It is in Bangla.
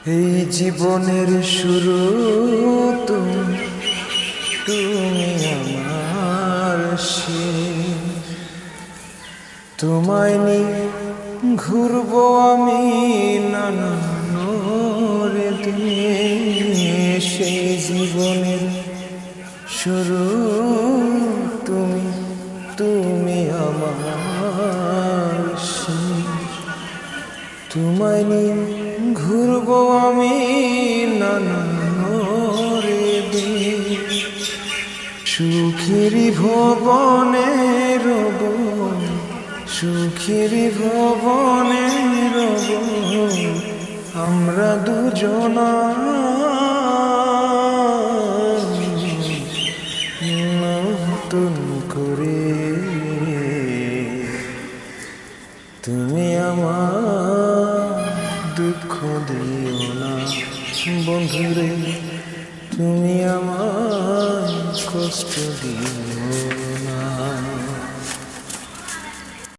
এই জীবনের শুরু তুমি আমার শেষ। তোমায় নিয়ে ঘুরবো আমি নানান দেশ। সেই জীবনের শুরু তুমি আমার শেষ। তোমায় নিয়ে ঘুরবো আমি নানান দেশ। সুখেরই ভবনে রব, সুখেরই ভবনে রব আমরা দুজনা। নতুন করে তুমি আমার দুঃখ দিও না বন্ধুরে, তুমি আমার কষ্ট দিও।